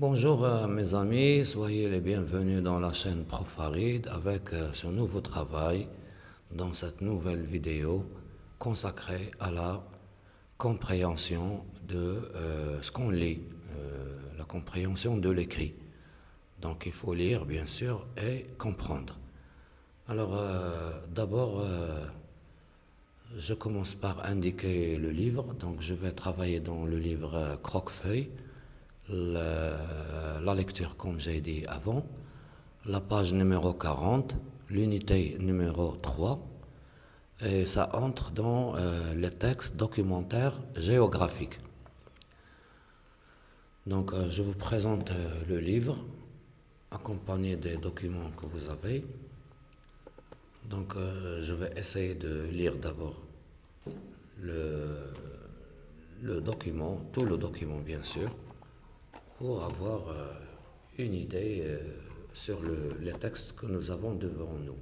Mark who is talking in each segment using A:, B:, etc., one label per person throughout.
A: Bonjour mes amis, soyez les bienvenus dans la chaîne Prof Farid avec ce nouveau travail dans cette nouvelle vidéo consacrée à la compréhension de ce qu'on lit, la compréhension de l'écrit. Donc il faut lire bien sûr et comprendre. Alors d'abord je commence par indiquer le livre, donc je vais travailler dans le livre Croquefeuille. La lecture, comme j'ai dit avant, la page numéro 40, l'unité numéro 3, et ça entre dans les textes documentaires géographiques. Donc, je vous présente le livre, accompagné des documents que vous avez. Donc, je vais essayer de lire d'abord le, le document, tout le document bien sûr, pour avoir une idée sur les textes que nous avons devant nous.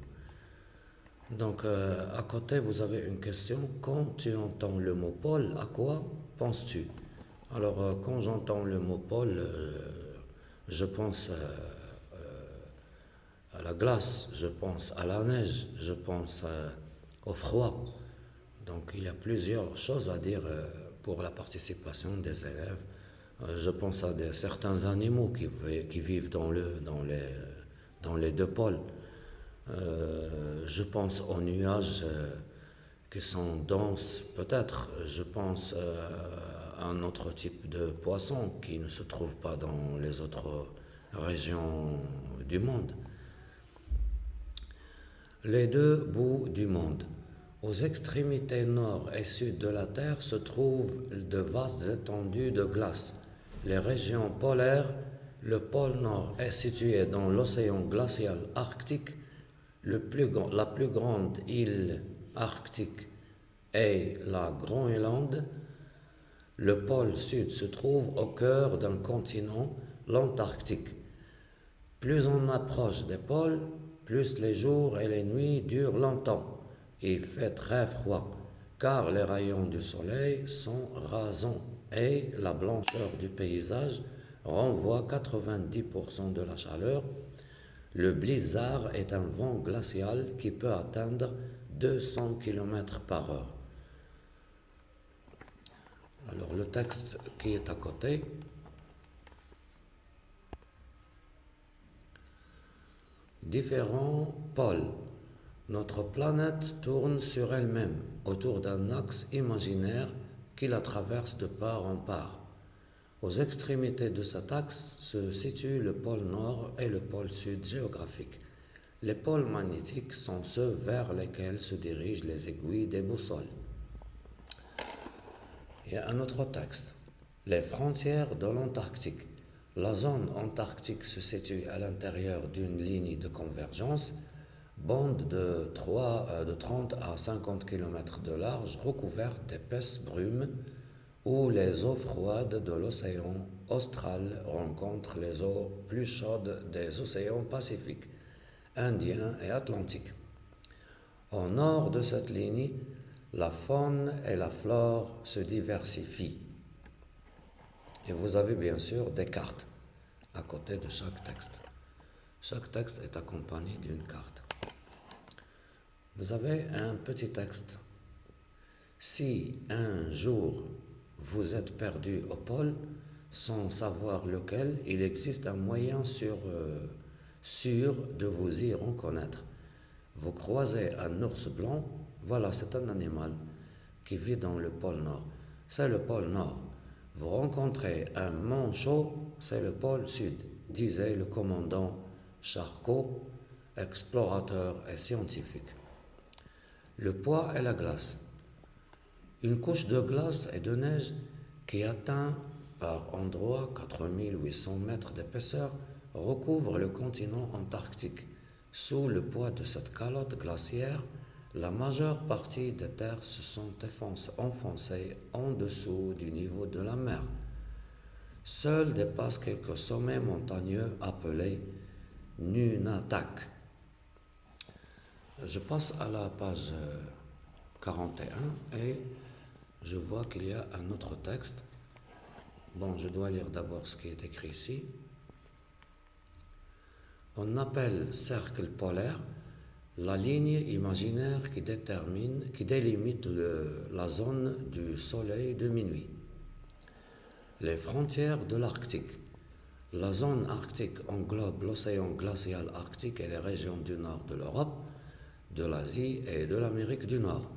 A: Donc, à côté, vous avez une question. Quand tu entends le mot pôle, à quoi penses-tu? Alors, quand j'entends le mot pôle, je pense à la glace, je pense à la neige, je pense au froid. Donc, il y a plusieurs choses à dire pour la participation des élèves. Je pense à certains animaux qui vivent dans les deux pôles. Je pense aux nuages qui sont denses, peut-être. Je pense à un autre type de poisson qui ne se trouve pas dans les autres régions du monde. Les deux bouts du monde. Aux extrémités nord et sud de la Terre se trouvent de vastes étendues de glace. Les régions polaires, le pôle Nord est situé dans l'océan glacial arctique. La plus grande île arctique est la Groenland. Le pôle Sud se trouve au cœur d'un continent, l'Antarctique. Plus on approche des pôles, plus les jours et les nuits durent longtemps. Il fait très froid, car les rayons du soleil sont rasants et la blancheur du paysage renvoie 90% de la chaleur. Le blizzard est un vent glacial qui peut atteindre 200 km par heure. Alors le texte qui est à côté. Différents pôles. Notre planète tourne sur elle-même autour d'un axe imaginaire qui la traverse de part en part. Aux extrémités de cet axe se situent le pôle Nord et le pôle Sud géographique. Les pôles magnétiques sont ceux vers lesquels se dirigent les aiguilles des boussoles. Il y a un autre texte. Les frontières de l'Antarctique. La zone antarctique se situe à l'intérieur d'une ligne de convergence, bande de 30 à 50 km de large recouverte d'épaisses brumes où les eaux froides de l'océan austral rencontrent les eaux plus chaudes des océans Pacifique, Indien et Atlantique. Au nord de cette ligne, la faune et la flore se diversifient. Et vous avez bien sûr des cartes à côté de chaque texte. Chaque texte est accompagné d'une carte. Vous avez un petit texte. Si un jour vous êtes perdu au pôle, sans savoir lequel, il existe un moyen sûr de vous y reconnaître. Vous croisez un ours blanc, voilà, c'est un animal qui vit dans le pôle Nord. C'est le pôle Nord. Vous rencontrez un manchot, c'est le pôle Sud, disait le commandant Charcot, explorateur et scientifique. Le poids et la glace. Une couche de glace et de neige qui atteint par endroits 4800 mètres d'épaisseur recouvre le continent antarctique. Sous le poids de cette calotte glaciaire, la majeure partie des terres se sont enfoncées en dessous du niveau de la mer. Seuls dépassent quelques sommets montagneux appelés Nunatak. Je passe à la page 41 et je vois qu'il y a un autre texte. Bon, je dois lire d'abord ce qui est écrit ici. On appelle cercle polaire la ligne imaginaire qui délimite la zone du soleil de minuit. Les frontières de l'Arctique. La zone arctique englobe l'océan glacial arctique et les régions du nord de l'Europe, de l'Asie et de l'Amérique du Nord.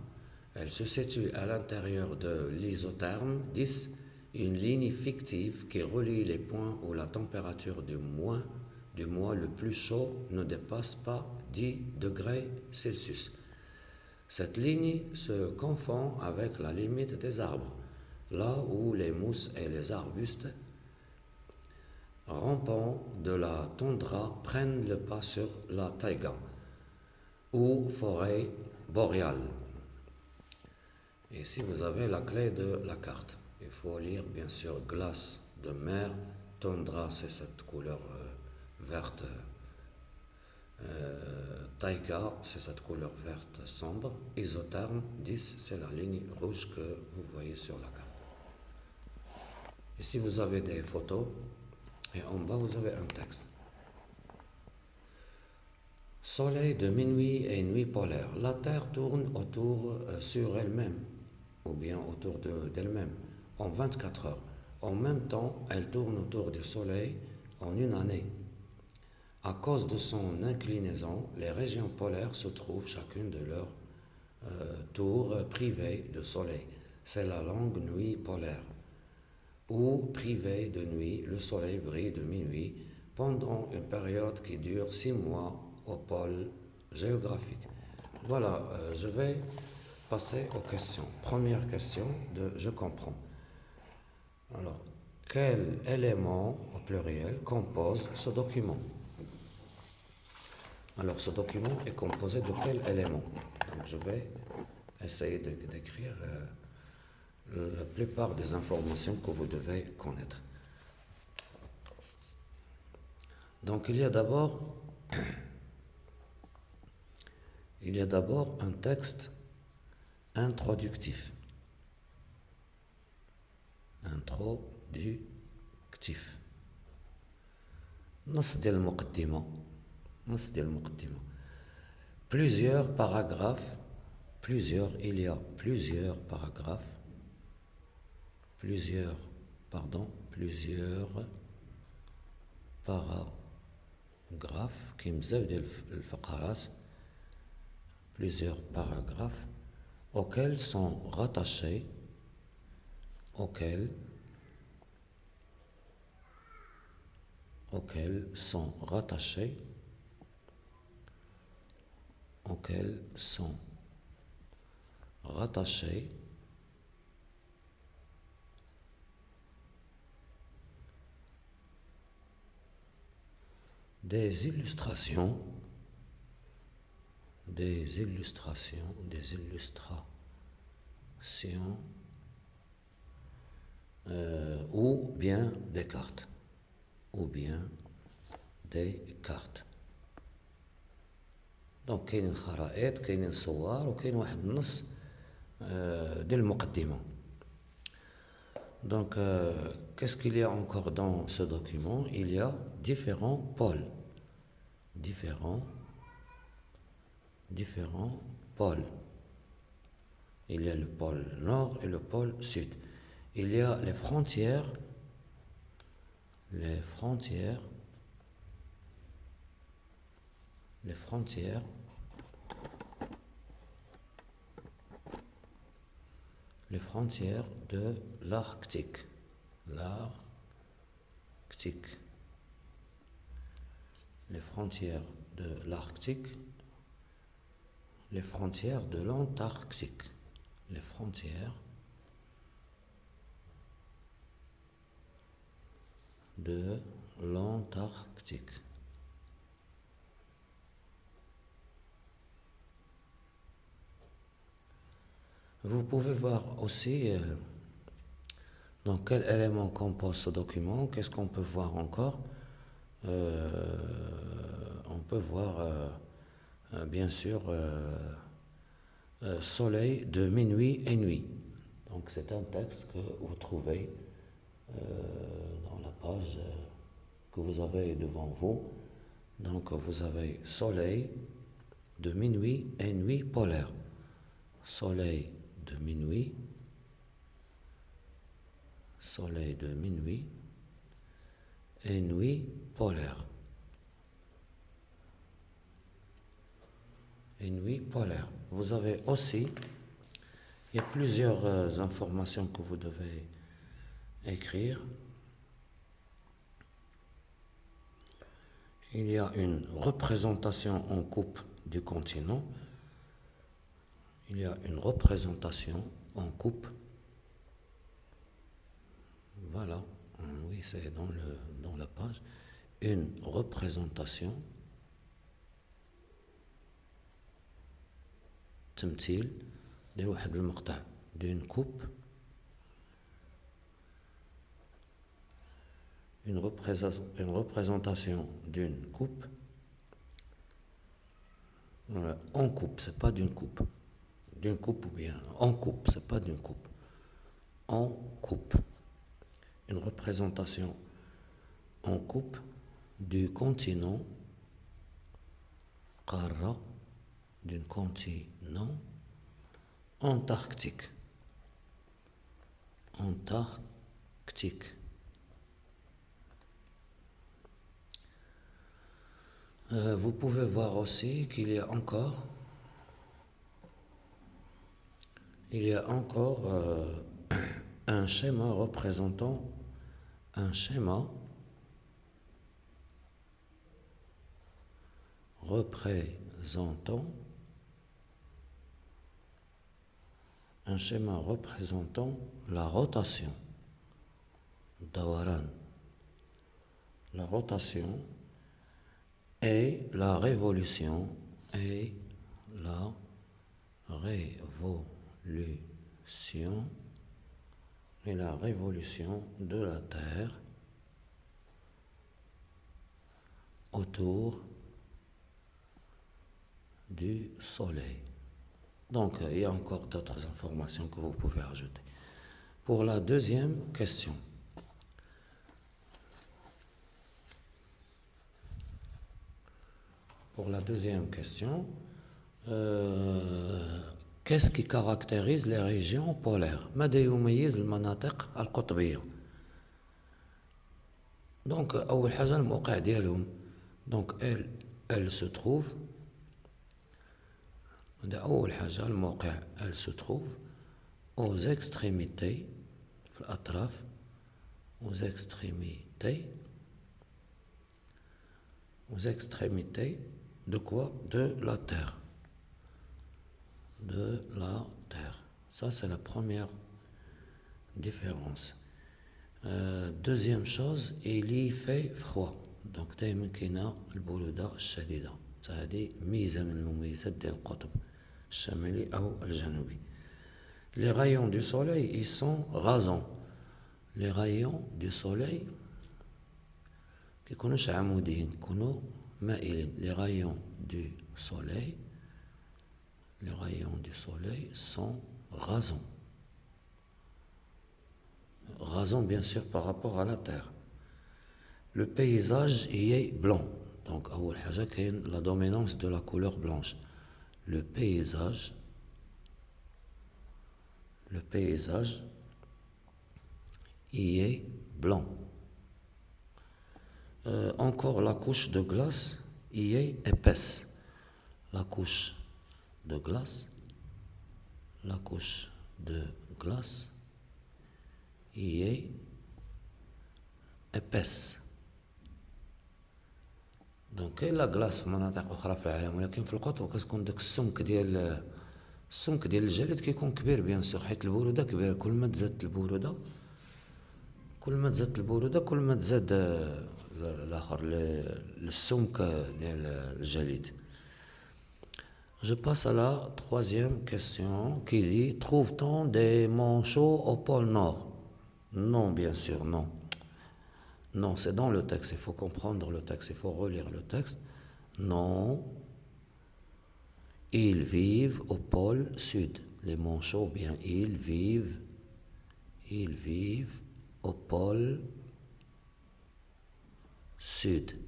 A: Elle se situe à l'intérieur de l'isotherme 10, une ligne fictive qui relie les points où la température du mois le plus chaud ne dépasse pas 10 degrés Celsius. Cette ligne se confond avec la limite des arbres, là où les mousses et les arbustes rampants de la toundra prennent le pas sur la taïga ou forêt boréale. Ici, vous avez la clé de la carte. Il faut lire, bien sûr, glace de mer. Toundra, c'est cette couleur verte. Taïga, c'est cette couleur verte sombre. Isotherme 10, c'est la ligne rouge que vous voyez sur la carte. Ici, vous avez des photos. Et en bas, vous avez un texte. Soleil de minuit et nuit polaire. La Terre tourne sur elle-même, ou bien autour d'elle-même, en 24 heures. En même temps, elle tourne autour du Soleil en une année. À cause de son inclinaison, les régions polaires se trouvent chacune de leur tour privée de Soleil. C'est la longue nuit polaire, où, privé de nuit, le Soleil brille de minuit pendant une période qui dure 6 mois au pôle géographique. Voilà, je vais passer aux questions. Première question de je comprends. Alors, quel élément au pluriel compose ce document? Alors, ce document est composé de quel élément? Donc, je vais essayer d'écrire la plupart des informations que vous devez connaître. Donc, il y a d'abord un texte introductif. نص ديال المقدمة. Plusieurs paragraphes. Il y a plusieurs paragraphes. Plusieurs paragraphes كاين بزاف ديال الفقرات. Plusieurs paragraphes auxquels sont rattachés des illustrations ou bien des cartes. Donc كاينين خرائط, كاينين صور, وكاين واحد النص ديال المقدمة. Donc qu'est-ce qu'il y a encore dans ce document? Il y a différents pôles. Il y a le pôle nord et le pôle sud. Il y a les frontières de l'Arctique. Les frontières de l'Arctique, les frontières de l'Antarctique, les frontières de l'Antarctique. Vous pouvez voir aussi dans quel élément compose ce document. Qu'est-ce qu'on peut voir encore? On peut voir bien sûr soleil de minuit et nuit. Donc c'est un texte que vous trouvez dans la page que vous avez devant vous. Donc vous avez soleil de minuit et nuit polaire. Soleil de minuit et nuit polaire. Et nuit polaire. Vous avez aussi, il y a plusieurs informations que vous devez écrire. Il y a une représentation en coupe du continent. Il y a une représentation en coupe. Voilà, oui, c'est dans la page. Une représentation, تمثيل لواحد المقطع d'une coupe. Une représentation d'une coupe. Voilà. En coupe, c'est pas d'une coupe. D'une coupe ou bien en coupe, c'est pas d'une coupe. En coupe. Une représentation en coupe du continent قارة, d'un continent antarctique. Antarctique. Vous pouvez voir aussi qu'il y a encore un schéma représentant un schéma représentant la rotation. Dawaran. La rotation et la révolution de la Terre autour du Soleil. Donc, il y a encore d'autres informations que vous pouvez ajouter. Pour la deuxième question. Qu'est-ce qui caractérise les régions polaires? ماذا يميز المناطق القطبية؟ Donc, أول حاجة الموقع ديالهم. Donc, elle se trouve. أول حاجة الموقع elle se trouve aux extrémités في الأطراف aux extrémités de quoi? De la Terre. De la Terre. Ça, c'est la première différence. Deuxième chose, il y fait froid. Donc, دايما كاينة البرودة الشديدة. هذه ميزة من المميزات ديال القطب الشمالي أو الجنوبي. Les rayons du soleil, ils sont rasants. Les rayons du soleil كيكونوش عموديين كيكونوا مائلين. Les rayons du soleil sont rasants. Rasants bien sûr par rapport à la Terre. Le paysage y est blanc. Donc أول حاجة كاين la dominance de la couleur blanche. Le paysage y est blanc. Encore la couche de glace y est épaisse. La couche de glace y est épaisse. دونك كاين لا غلاس في مناطق اخرى في العالم ولكن في القطب كتكون داك السمك ديال الجليد كيكون كبير بيان سور حيت البروده كبيره. كل ما تزاد البروده كل ما تزاد الاخر السمك ديال الجليد. Je passe à la troisième question qui dit trouve-t-on des manchots au pôle Nord? Non, bien sûr, non. Non, c'est dans le texte, il faut comprendre le texte, il faut relire le texte. Non, ils vivent au pôle Sud. Les manchots, bien, ils vivent au pôle Sud.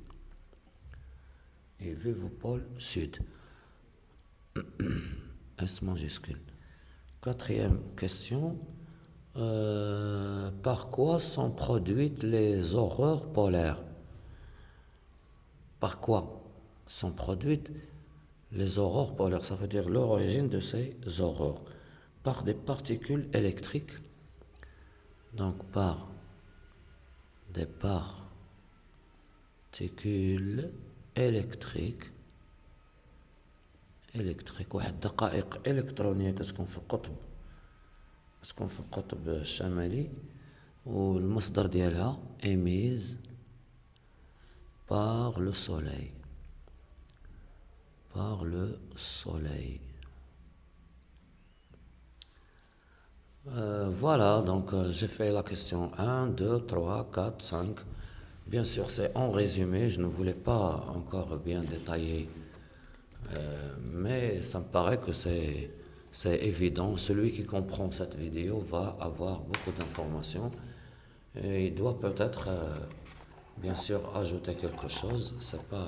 A: ils vivent au pôle sud. S majuscule. Quatrième question. Par quoi sont produites les aurores polaires? Par quoi sont produites les aurores polaires? Ça veut dire l'origine de ces aurores. Par des particules électriques. Donc par des particules électriques. واحد دقائق إلكترونية كتكون في القطب الشمالي والمصدر ديالها émise par le soleil. Voilà, donc j'ai fait la question 1, 2, 3, 4, 5. Bien sûr, c'est en résumé, je ne voulais pas encore bien détailler, mais ça me paraît que c'est évident. Celui qui comprend cette vidéo va avoir beaucoup d'informations et il doit peut-être, bien sûr, ajouter quelque chose. C'est pas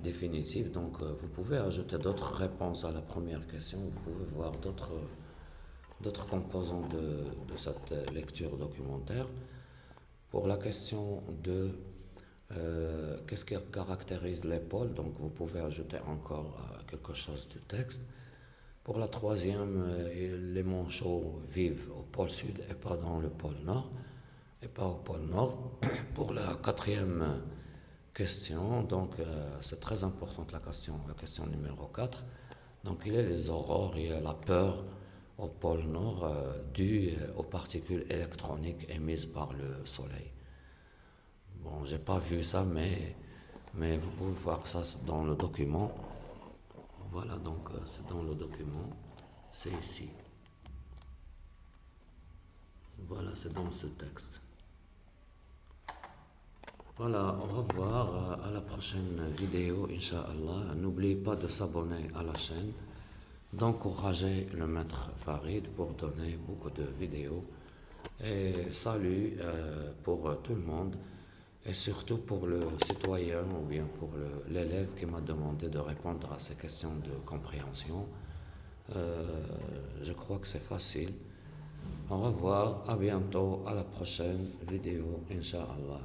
A: définitif, donc vous pouvez ajouter d'autres réponses à la première question. Vous pouvez voir d'autres composants de cette lecture documentaire. Pour la question 2, qu'est-ce qui caractérise les pôles? Donc vous pouvez ajouter encore quelque chose du texte. Pour la troisième, les manchots vivent au pôle sud et pas dans le pôle nord, et pas au pôle nord. Pour la quatrième question, donc c'est très importante la question numéro 4. Donc il y a les aurores, il y a la peur au pôle nord due aux particules électroniques émises par le soleil. Bon, j'ai pas vu ça, mais vous pouvez voir ça dans le document. Voilà, donc c'est dans le document, c'est ici. Voilà, c'est dans ce texte. Voilà, au revoir, à la prochaine vidéo, Inch'Allah. N'oubliez pas de s'abonner à la chaîne, d'encourager le maître Farid pour donner beaucoup de vidéos. Et salut pour tout le monde, et surtout pour le citoyen ou bien pour l'élève qui m'a demandé de répondre à ces questions de compréhension. Je crois que c'est facile. Au revoir, à bientôt, à la prochaine vidéo, Inch'Allah.